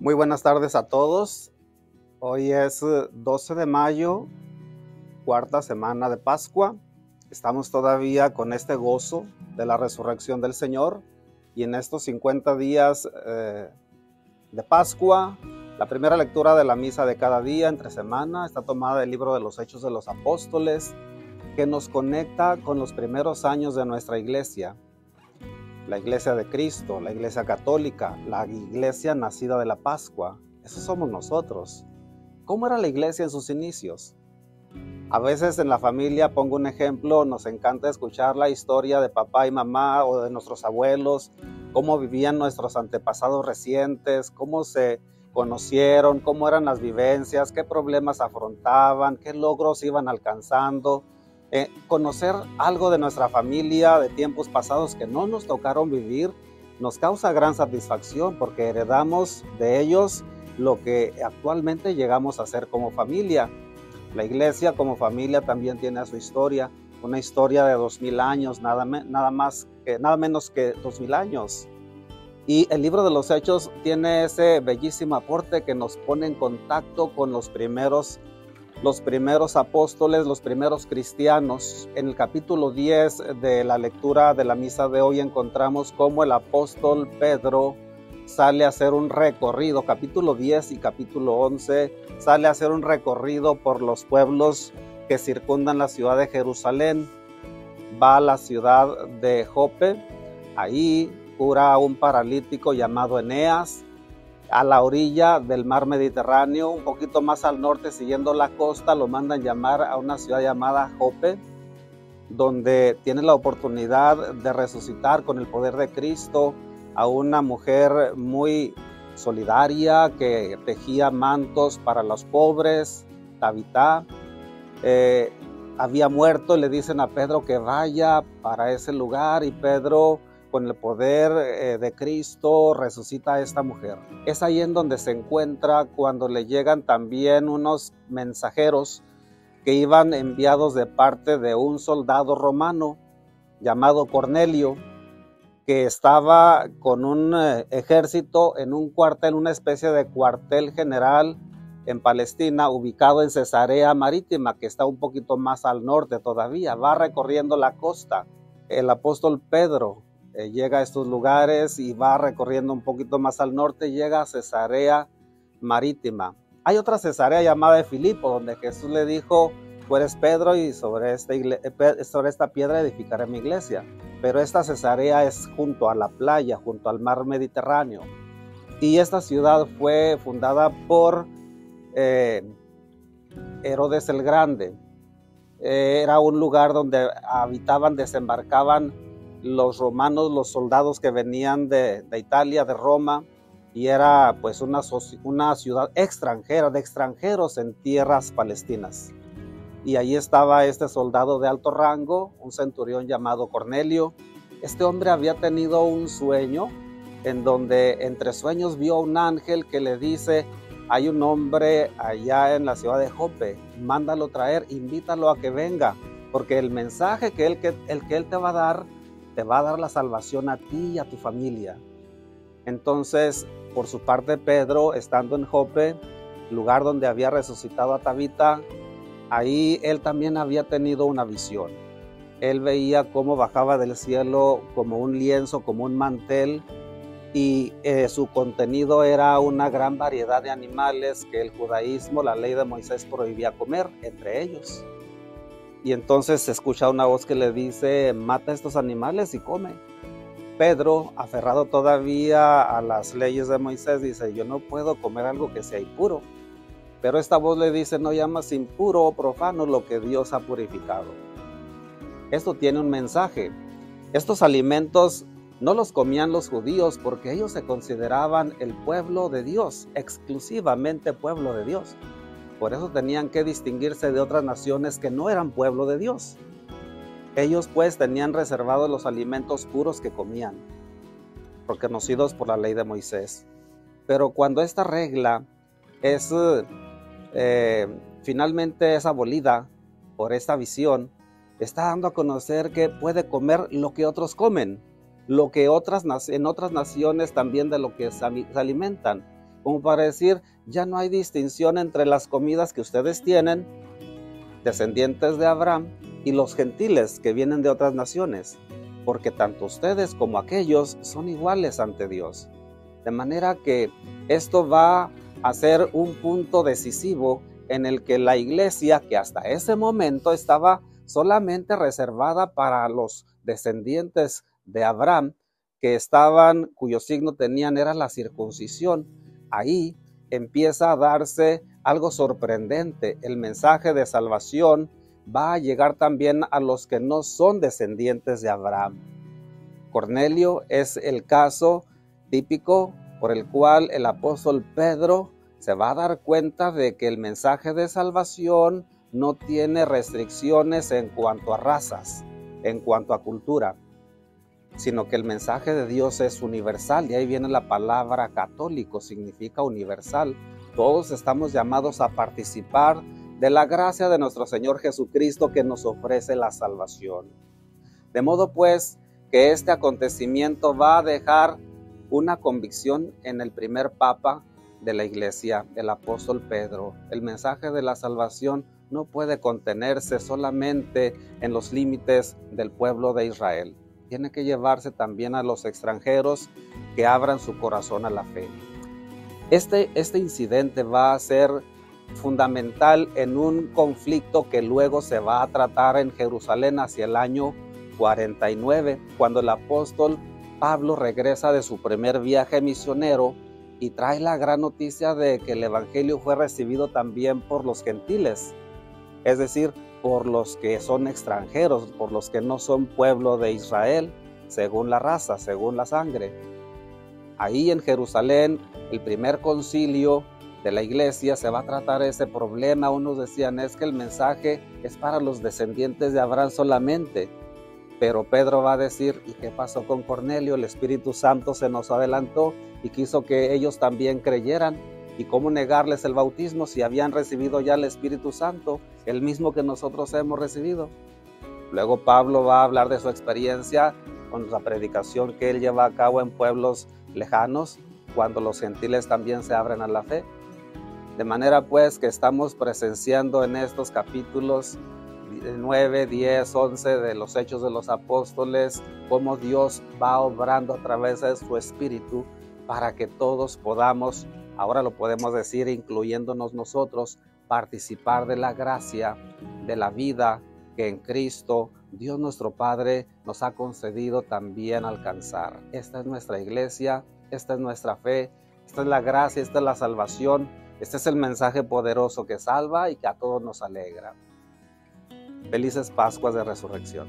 Muy buenas tardes a todos. Hoy es 12 de mayo, cuarta semana de Pascua. Estamos todavía con este gozo de la resurrección del Señor y en estos 50 días de Pascua, la primera lectura de la misa de cada día entre semana está tomada del libro de los Hechos de los Apóstoles, que nos conecta con los primeros años de nuestra iglesia. La iglesia de Cristo, la iglesia católica, la iglesia nacida de la Pascua. Esos somos nosotros. ¿Cómo era la iglesia en sus inicios? A veces en la familia, pongo un ejemplo, nos encanta escuchar la historia de papá y mamá o de nuestros abuelos, cómo vivían nuestros antepasados recientes, cómo se conocieron, cómo eran las vivencias, qué problemas afrontaban, qué logros iban alcanzando. Conocer algo de nuestra familia de tiempos pasados que no nos tocaron vivir nos causa gran satisfacción porque heredamos de ellos lo que actualmente llegamos a ser como familia. La iglesia como familia también tiene su historia, una historia de 2000 años, nada menos que 2000 años. Y el libro de los Hechos tiene ese bellísimo aporte que nos pone en contacto con los primeros apóstoles, los primeros cristianos. En el capítulo 10 de la lectura de la misa de hoy encontramos cómo el apóstol Pedro sale a hacer un recorrido, capítulo 10 y capítulo 11, sale a hacer un recorrido por los pueblos que circundan la ciudad de Jerusalén. Va a la ciudad de Jope, ahí cura a un paralítico llamado Eneas. A la orilla del mar Mediterráneo, un poquito más al norte, siguiendo la costa, lo mandan llamar a una ciudad llamada Jope, donde tiene la oportunidad de resucitar con el poder de Cristo a una mujer muy solidaria que tejía mantos para los pobres, Tabitá. Había muerto y le dicen a Pedro que vaya para ese lugar y Pedro, con el poder de Cristo, resucita a esta mujer. Es ahí en donde se encuentra cuando le llegan también unos mensajeros que iban enviados de parte de un soldado romano llamado Cornelio, que estaba con un ejército en un cuartel, una especie de cuartel general en Palestina, ubicado en Cesarea Marítima, que está un poquito más al norte todavía. Va recorriendo la costa. El apóstol Pedro llega a estos lugares y va recorriendo un poquito más al norte, llega a Cesarea Marítima. Hay otra Cesarea llamada de Filipo, donde Jesús le dijo: tú eres Pedro y sobre esta piedra edificaré mi iglesia. Pero esta Cesarea es junto a la playa, junto al mar Mediterráneo. Y esta ciudad fue fundada por Herodes el Grande. Era un lugar donde habitaban, desembarcaban los romanos, los soldados que venían de Italia, de Roma, y era pues una ciudad extranjera, de extranjeros en tierras palestinas. Y ahí estaba este soldado de alto rango, un centurión llamado Cornelio. Este hombre había tenido un sueño en donde entre sueños vio a un ángel que le dice: hay un hombre allá en la ciudad de Jope, mándalo traer, invítalo a que venga, porque el mensaje que él te va a dar la salvación a ti y a tu familia. Entonces, por su parte, Pedro, estando en Jope, lugar donde había resucitado a Tabita, ahí él también había tenido una visión. Él veía cómo bajaba del cielo como un lienzo, como un mantel, y su contenido era una gran variedad de animales que el judaísmo, la ley de Moisés, prohibía comer, entre ellos. Y entonces se escucha una voz que le dice: mata estos animales y come. Pedro, aferrado todavía a las leyes de Moisés, dice: yo no puedo comer algo que sea impuro. Pero esta voz le dice: no llamas impuro o profano lo que Dios ha purificado. Esto tiene un mensaje. Estos alimentos no los comían los judíos porque ellos se consideraban el pueblo de Dios, exclusivamente pueblo de Dios. Por eso tenían que distinguirse de otras naciones que no eran pueblo de Dios. Ellos pues tenían reservados los alimentos puros que comían, reconocidos por la ley de Moisés. Pero cuando esta regla es finalmente es abolida por esta visión, está dando a conocer que puede comer lo que otros comen, lo que en otras naciones también de lo que se alimentan. como para decir, ya no hay distinción entre las comidas que ustedes tienen, descendientes de Abraham, y los gentiles que vienen de otras naciones, porque tanto ustedes como aquellos son iguales ante Dios. De manera que esto va a ser un punto decisivo en el que la iglesia, que hasta ese momento estaba solamente reservada para los descendientes de Abraham, cuyo signo tenían era la circuncisión, ahí empieza a darse algo sorprendente. El mensaje de salvación va a llegar también a los que no son descendientes de Abraham. Cornelio es el caso típico por el cual el apóstol Pedro se va a dar cuenta de que el mensaje de salvación no tiene restricciones en cuanto a razas, en cuanto a cultura, sino que el mensaje de Dios es universal. De ahí viene la palabra católico, significa universal. Todos estamos llamados a participar de la gracia de nuestro Señor Jesucristo que nos ofrece la salvación. De modo pues que este acontecimiento va a dejar una convicción en el primer papa de la iglesia, el apóstol Pedro. El mensaje de la salvación no puede contenerse solamente en los límites del pueblo de Israel. Tiene que llevarse también a los extranjeros que abran su corazón a la fe. Este incidente va a ser fundamental en un conflicto que luego se va a tratar en Jerusalén hacia el año 49, cuando el apóstol Pablo regresa de su primer viaje misionero y trae la gran noticia de que el evangelio fue recibido también por los gentiles, es decir, por los que son extranjeros, por los que no son pueblo de Israel, según la raza, según la sangre. Ahí en Jerusalén, el primer concilio de la iglesia se va a tratar ese problema. Unos decían, es que el mensaje es para los descendientes de Abraham solamente. Pero Pedro va a decir, ¿y qué pasó con Cornelio? El Espíritu Santo se nos adelantó y quiso que ellos también creyeran. ¿Y cómo negarles el bautismo si habían recibido ya el Espíritu Santo, el mismo que nosotros hemos recibido? Luego Pablo va a hablar de su experiencia con la predicación que él lleva a cabo en pueblos lejanos, cuando los gentiles también se abren a la fe. De manera pues que estamos presenciando en estos capítulos 9, 10, 11 de los Hechos de los Apóstoles, cómo Dios va obrando a través de su Espíritu para que todos podamos, ahora lo podemos decir, incluyéndonos nosotros, participar de la gracia, de la vida que en Cristo Dios nuestro Padre nos ha concedido también alcanzar. Esta es nuestra iglesia, esta es nuestra fe, esta es la gracia, esta es la salvación, este es el mensaje poderoso que salva y que a todos nos alegra. Felices Pascuas de Resurrección.